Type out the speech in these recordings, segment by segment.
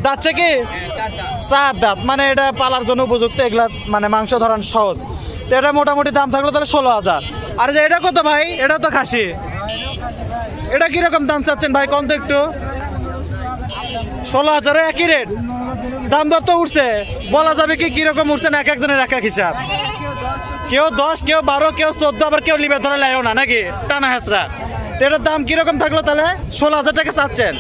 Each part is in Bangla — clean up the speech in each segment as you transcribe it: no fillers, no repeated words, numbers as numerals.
দাঁতছে কি 4 দাঁত, মানে এটা পালার জন্য উপযুক্ত, এগুলা মানে মাংস ধরান সহজ। তো এটা মোটামুটি দাম থাকলো তাহলে 16,000। আর যে এটা কত ভাই? এটা তো খাসি, এটা কিরকম দাম চাচ্ছেন ভাই? কত একটু 16,000 একই রেট? দাম দর তো উঠছে, বলা যাবে কি কিরকম উঠছে না, এক একজনের এক এক হিসাব। কেউ 10, কেউ 12, কেউ 14, আবার কেউ লিবে ধরে লাইও না নাকি টানা হেসরা। তো এটার দাম কিরকম থাকলো তাহলে? 16,000 টাকা চাচ্ছেন।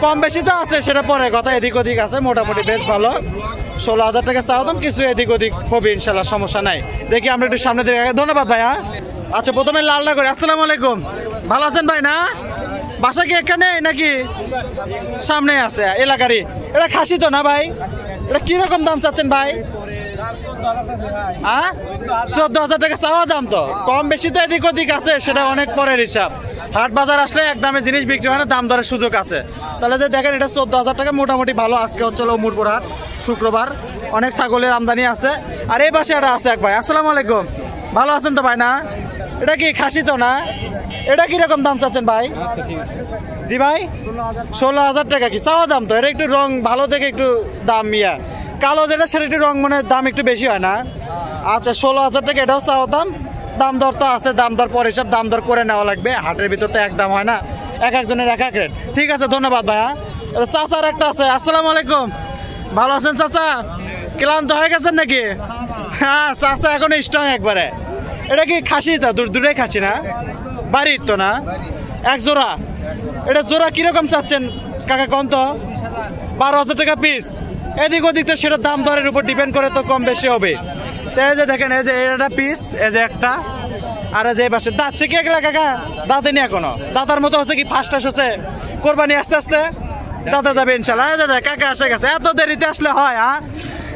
কম বেশি তো আছে, সেটা পরে কথা, এদিক ওদিক আছে, মোটামুটি বেশ ভালো। 16,000 টাকা চাওয়া দাম, কিছু এদিক ওদিক হবে ইনশাল্লাহ, সমস্যা নাই। দেখি আমরা একটু সামনে দিকে। ধন্যবাদ ভাইয়া। আচ্ছা প্রথমে লালটা করে। আসসালামু আলাইকুম, ভালো আছেন ভাই? না বাসা কি এখানে নাকি সামনে আছে এলাকারই? এটা খাসি তো না ভাই? এটা কিরকম দাম চাচ্ছেন ভাই? 14,000 টাকা চাওয়া দাম। তো কম বেশি তো এদিক ওদিক আছে, সেটা অনেক পরের হিসাব। হাট বাজার আসলে এক দামে জিনিস বিক্রি হয় না, দাম দরের সুযোগ আছে। তাহলে যে দেখেন এটা 14,000 টাকা মোটামুটি ভালো। আজকে হচ্ছে উমরপুর হাট, শুক্রবার, অনেক ছাগলের আমদানি আছে। আর এই পাশে একটা আছে এক ভাই। আসসালামু আলাইকুম, ভালো আছেন তো ভাই? না এটা কি খাসি তো না? এটা কিরকম দাম চাচ্ছেন ভাই? জি ভাই 16,000 টাকা কি চাওয়া দাম? তো এটা একটু রং ভালো থেকে একটু দাম ইয়া, কালো যেটা সেটা একটু রং মানে দাম একটু বেশি হয় না? আচ্ছা 16,000 টাকা এটাও চাওয়া দাম। দাম দর তো আছে, দাম দর পরে সব দাম দর করে নেওয়া লাগবে, হাটের ভিতর তো এক দাম হয় না, এক একজনের এক এক রেট। ঠিক আছে ধন্যবাদ ভাইয়া। চাচার একটা আছে। আসসালামু আলাইকুম, ভালো আছেন চাচা? ক্লান্ত হয়ে গেছেন নাকি? হ্যাঁ চাচা এখন স্ট্রং একবারে। এটা কি খাসি? তা দূরে খাসি না, বাড়ির তো না? এক জোড়া। এটা জোড়া কিরকম চাচ্ছেন কাকা? কম তো 12,000 টাকা পিস। এদিক ওদিক তো সেটা দাম দরের উপর ডিপেন্ড করে, তো কম বেশি হবে। তো এই যে দেখেন, এই যে এটা পিস, এই যে একটা, আর এই যে এই পাশে দাঁতছে কি এগুলা কাকা? দাঁতে নি এখনো, দাঁতার মতো হচ্ছে কি ফার্স্ট হচ্ছে, কোরবানি আস্তে আস্তে দাঁতে যাবে ইনশাল্লাহ। দাদা কাকা আসে গেছে, এত দেরিতে আসলে হয়? হ্যাঁ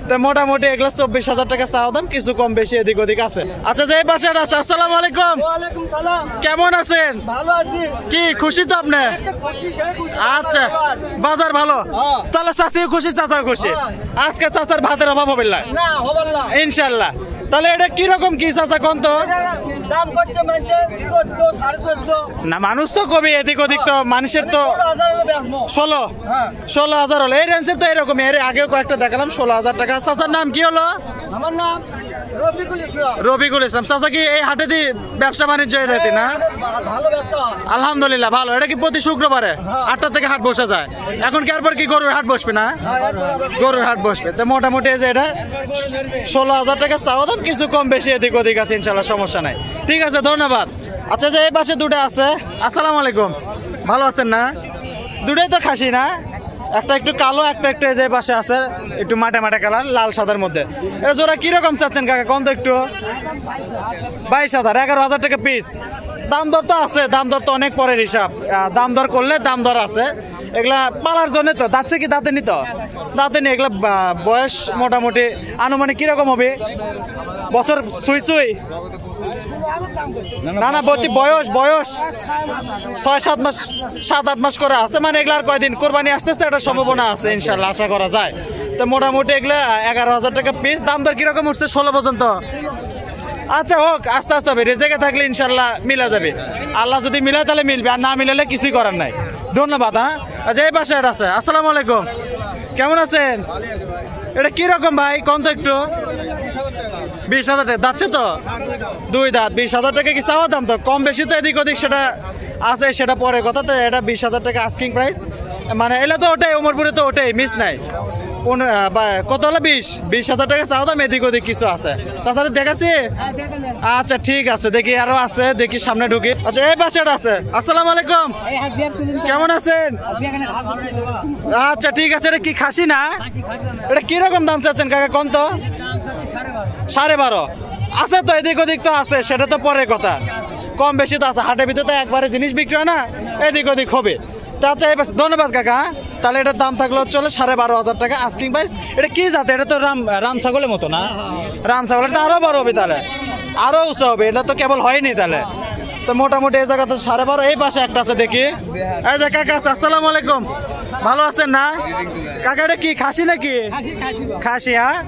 তো মোটামুটি এগুলো 24,000 টাকা চাওয়া দাম, কিছু কম বেশি এদিক ওদিক আছে। আচ্ছা যে এই পাশে আছে। আসসালামু আলাইকুম, কেমন আছেন? কি খুশি তো আপনি? আচ্ছা বাজার ভালো, তাহলে চাচিও খুশি চাচাও খুশি। আজকে চাচার ভাতের অভাব হবে না ইনশাল্লাহ। তাহলে এটা কিরকম কি চাচা কোন তো? না মানুষ তো কবি এদিক ওদিক, তো মানুষের তো 16,000 হলো এই রেঞ্জের, তো এরকম এর আগেও কয়েকটা দেখালাম 16,000 টাকা। চাচার নাম কি হলো? আমার নাম রবিকুল ইসলাম। চাচা কি এই হাটে দিয়ে ব্যবসা বাণিজ্য এটাতে না? আলহামদুলিল্লাহ ভালো। এটা কি প্রতি শুক্রবারে 8টা থেকে হাট বসে যায়? এখন কি এরপর কি গরুর হাট বসবে না? গরুর হাট বসবে। তো মোটামুটি যে এটা 16,000 টাকা চাওয়া দাম, কিছু কম বেশি এদিক ওদিক আছে ইনশাল্লাহ, সমস্যা নাই। ঠিক আছে ধন্যবাদ। আচ্ছা যে এই পাশে দুটো আছে। আসসালামু আলাইকুম, ভালো আছেন না? দুটোই তো খাসি না? একটা একটু কালো, একটা একটু যে পাশে আছে একটু মাঠে মাঠে কালার, লাল সাদার মধ্যে। এটা জোড়া কিরকম চাচ্ছেন কাকা? কোন তো একটু 22,000, 11,000 টাকা পিস। দাম দর তো আছে, দাম দর তো অনেক পরের হিসাব, দাম দর করলে দাম দর আছে। এগুলা পালার জন্য তো দাঁতছে কি দাঁতে নিত? দাঁতে নি। এগুলা বয়স মোটামুটি আনুমানিক কিরকম হবে? বছর সুই সুই? না না বলছি বয়স 6-7 মাস, 7-8 মাস করে আছে, মানে এগুলার কয়দিন কোরবানি আসতে আসতে একটা সম্ভাবনা আছে ইনশাল্লাহ, আশা করা যায়। তো মোটামুটি এগুলা 11,000 টাকা পিস। দাম দর কিরকম উঠছে? 16 পর্যন্ত। আচ্ছা হোক, আস্তে আস্তে হবে, রেজেকে থাকলে ইনশাল্লাহ মিলা যাবে। আল্লাহ যদি মিলায় তাহলে মিলবে, আর না মিলালে কিছুই করার নাই। ধন্যবাদ। হ্যাঁ আচ্ছা এই পাশে আছে। আসসালামু আলাইকুম, কেমন আছেন? এটা কিরকম ভাই কোন তো একটু? 20,000 টাকা। দাঁতছে তো 2 দাঁত। 20,000 টাকা কি চাওয়া দাম? তো কম বেশি তো এদিক ওদিক সেটা আছে, সেটা পরে কথা। তো এটা 20,000 টাকা আস্কিং প্রাইস, মানে এলা তো ওটাই, উমরপুরে তো ওটাই, মিস নাই। কত হলো? 20,000 টাকা চাওয়া দাম, এদিক ওদিক কিছু আছে। চাচারে দেখাচ্ছি? আচ্ছা ঠিক আছে, দেখি আরো আছে, দেখি সামনে ঢুকি। আচ্ছা এই পাশে আছে। আসসালামু আলাইকুম, কেমন আছেন? আচ্ছা ঠিক আছে। এটা কি খাসি না? এটা কিরকম দাম চাচ্ছেন কাকা কোন তো? 12.5 আছে তো, এদিক ওদিক তো আছে, সেটা তো পরের কথা, কম বেশি তো আছে। হাটের ভিতরে তো একবারে জিনিস বিক্রি হয় না, এদিক ওদিক হবে। আচ্ছা ধন্যবাদ কাকা। তাহলে এটার দাম থাকলো চলে 12,500 টাকা আস্কিং প্রাইস। এটা কি জাতে? এটা তো রাম ছাগলের মতো না? রাম ছাগল, এটা আরো বড় হবে, তাহলে আরো উঁচু হবে। এটা তো কেবল হয়নি তাহলে। তো মোটামুটি এই জায়গাতে 12.5। এই পাশে একটা আছে দেখি, এই যে কাকা আছে। আসসালামু আলাইকুম, ভালো আছেন না কাকা? এটা কি খাসি নাকি? খাসি। হ্যাঁ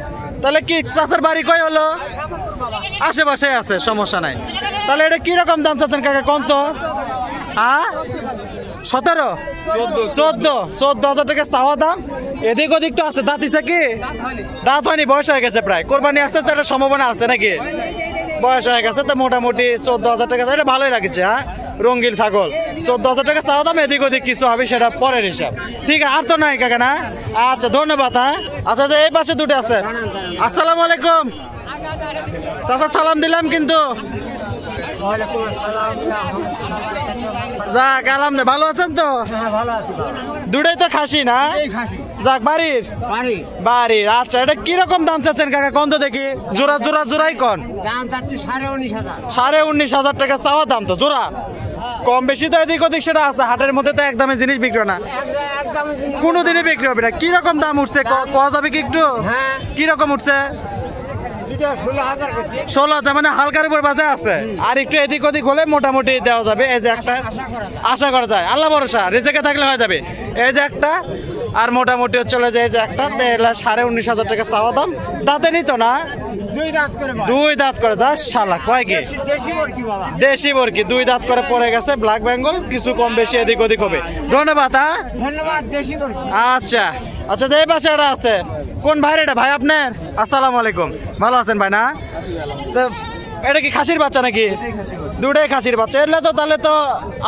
তাহলে কি চাচার বাড়ি কই হলো? আশেপাশে আছে, সমস্যা নাই। তাহলে এটা কিরকম দাম চাচ্ছেন কাকা কোন তো? হ্যাঁ 17 14,000 টাকা চাওয়া দাম। এদিক ওদিক তো আছে, দাঁত দিছে কি? দাঁত হয়নি, বয়স হয়ে গেছে প্রায়। কোরবানি আসতে তো একটা সম্ভাবনা আছে নাকি? বয়স হয়ে গেছে তো মোটামুটি 14,000 টাকা। এটা ভালোই লাগছে। হ্যাঁ, রঙ্গিল ছাগল 14,000 টাকা চাওয়া দাম। এদিক ওদিক কিছু হবে সেটা পরের হিসাব। ঠিক আছে, আর তো নাই কাকা না? আচ্ছা, ধন্যবাদ। হ্যাঁ, আচ্ছা, এই পাশে দুটো আছে। আসসালামু আলাইকুম চাচা, সালাম দিলাম কিন্তু। যাক, আলহামদুলিল্লাহ, ভালো আছেন তো? দুটাই তো খাসি না? যাক, বাড়ির। আচ্ছা, এটা কিরকম দাম চাচ্ছেন কাকা? কন তো দেখি। জোড়াই কন। 19,500 টাকা চাওয়া দাম তো জোড়া। কম বেশি তো এদিক ওদিক সেটা আছে। হাটের মধ্যে তো একদমই জিনিস বিক্রি হয় না, কোনোদিনই বিক্রি হবে না। কিরকম দাম উঠছে কওয়া যাবে কি একটু? কিরকম উঠছে? 16,000, মানে হালকার উপর বাজে আছে। আর একটু এদিক ওদিক হলে মোটামুটি দেওয়া যাবে। এই যে একটা আশা করা যায়, আল্লাহ ভরসা, রিজেকে থাকলে হয়ে যাবে। এই যে একটা, আর মোটামুটি চলে যায়। এই যে একটা 19,500 টাকা চাওয়া দাম। দাঁতে নিত না? 2 দাঁত করে। যা শালা, কয় কি? দেশি বরকি, 2 দাঁত করে পড়ে গেছে। ব্ল্যাক বেঙ্গল, কিছু কম বেশি এদিক ওদিক হবে। ধন্যবাদ। আচ্ছা আচ্ছা, যে এই পাশে একটা আছে। কোন ভাই এটা? ভাই আপনার? আসসালামু আলাইকুম, ভালো আছেন ভাই? না, এটা কি খাসির বাচ্চা নাকি? দুটাই খাসির বাচ্চা। এলে তো তাহলে তো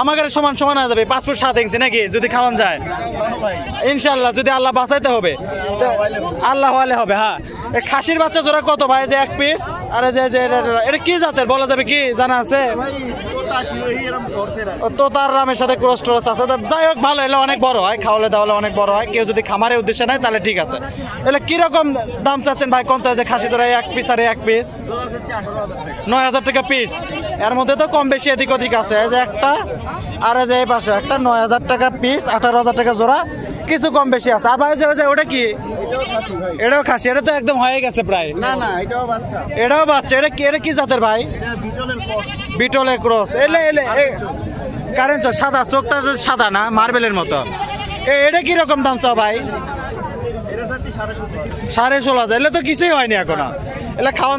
আমাদের সমান হয়ে যাবে। 5 ফুট 7 ইঞ্চি নাকি, যদি খাওয়ান যায় ইনশাল্লাহ। যদি আল্লাহ বাঁচাইতে হবে, আল্লাহ হলে হবে। হ্যাঁ, খাসির বাচ্চা জোড়া কত ভাই? যে 1 পিস। আর এটা কি জাতের বলা যাবে কি, জানা আছে? তোতার রামের সাথে ক্রস ট্রস আছে। যাই হোক, ভালো। এলে অনেক বড় হয়, খাওয়ালে দাওয়ালে অনেক বড় হয়। কেউ যদি খামারের উদ্দেশ্যে নেয় তাহলে ঠিক আছে। এলে কিরকম দাম চাচ্ছেন ভাই? কোনটা যে খাসি জোড়া 1 পিস আর 1 পিস? 9,000 টাকা পিস। এর মধ্যে তো কম বেশি এদিক ওদিক আছে। এই যে একটা, আর এই যে এই পাশে একটা 9,000 টাকা পিস, 18,000 টাকা জোড়া, কিছু কম বেশি আছে। আর ভাই যে ওটা কি? এটাও খাসি। এটা তো একদম হয়ে গেছে প্রায়। এটাও বাচ্চা। এটা কি জাতের ভাই? বিটলের ক্রস। কারেন্ট সাদা, চোখটা সাদা না, মার্বেলের মতো। এটা কিরকম দাম চাও ভাই? 16,500। এলে তো কিছুই হয়নি এখনো। এলে খাওয়া